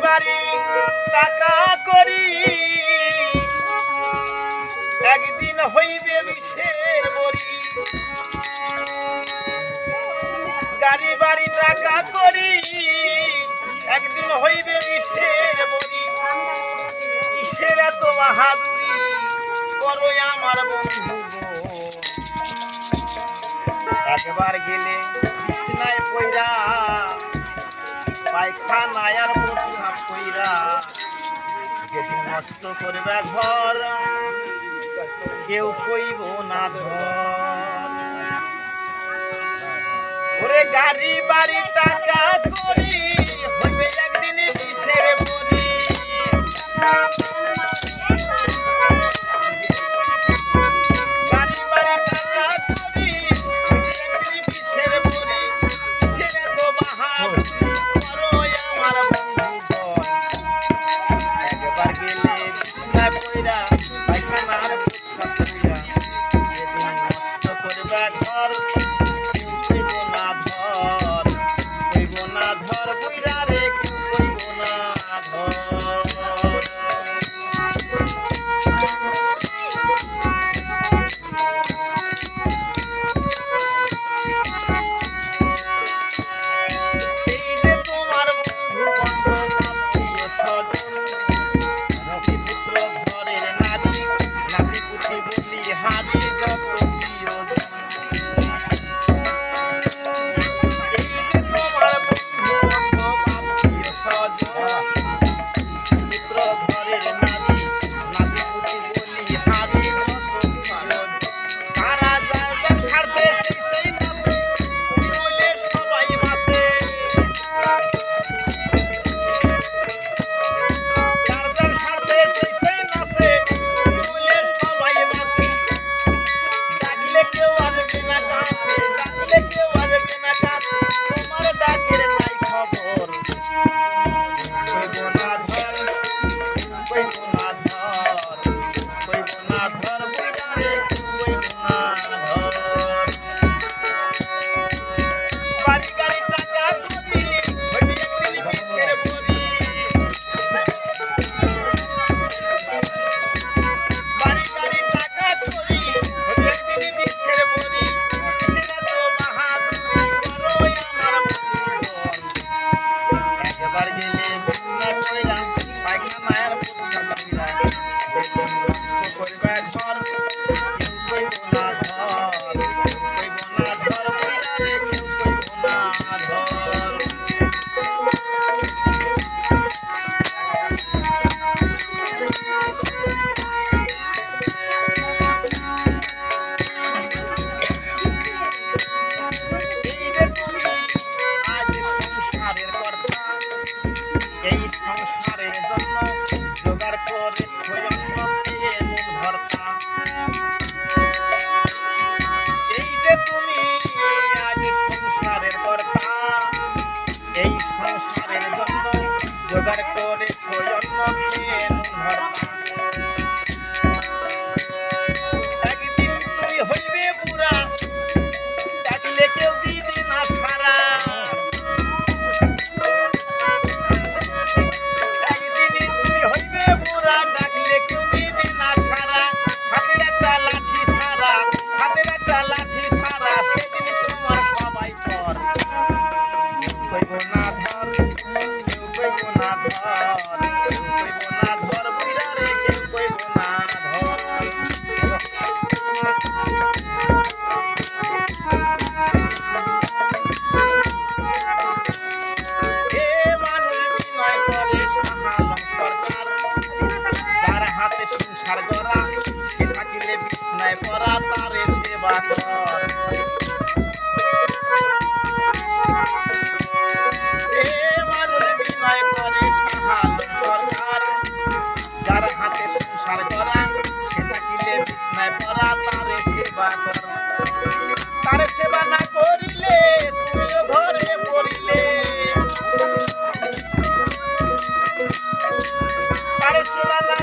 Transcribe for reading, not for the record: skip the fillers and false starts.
বাড়ি টাকা করি একদিন হইবে বিষের বড়ি গাড়ি বাড়ি টাকা করি একদিন হইবে বিষের বড়ি কিসের এত বাহাদুরি করো আমার বন্ধু একবার গেলে বিছনায় পইরা পায়খানায় আর প্রস্রাব কইরা যেদিন নষ্ট করবে ঘর কেউ কইব না ধর ওরে গাড়ি বাড়ি টাকা করি হইবে একদিন বিষের বড়ি গাড়ি বাড়ি টাকা করি হইবে একদিন বিষের বড়ি কিসের এত বাহাদুরি করো আমার বন্ধুগণ একবার গেলে বিছনায় পইরা পায়খানার প্রস্রাব কইরা যেদিন নষ্ট করবে ঘর কইব না ধর বইরা রে কইব না ধর এই যে তোমার বন্ধু বান্ধব আত্মীয় স্বজন রবিপুত্র ঘরের নারী নাতি পুতি বলি হারি যত প্রিয়জন এই সংসারের জন্য জোগাড় করে ভর্তা এই যে তুমি আজ সংসারের কর্তা এই সংসারের জন্য জোগাড় করে ভর্তা একদিন তুমি হইবে পুরা ডাকলে কেউ দিবে না সারা সংসার গড়া সে থাকিলে বিছনায় পড়া তারে সেবা কর এ মানুষ বিনয় করে সাহায্য সরকার যার হাতে সংসার গড়া সে থাকিলে বিছনায় পড়া তারে সেবা কর তারে সেবা না করিলে তুমিও ঘরে পড়িলে তারে সেবা না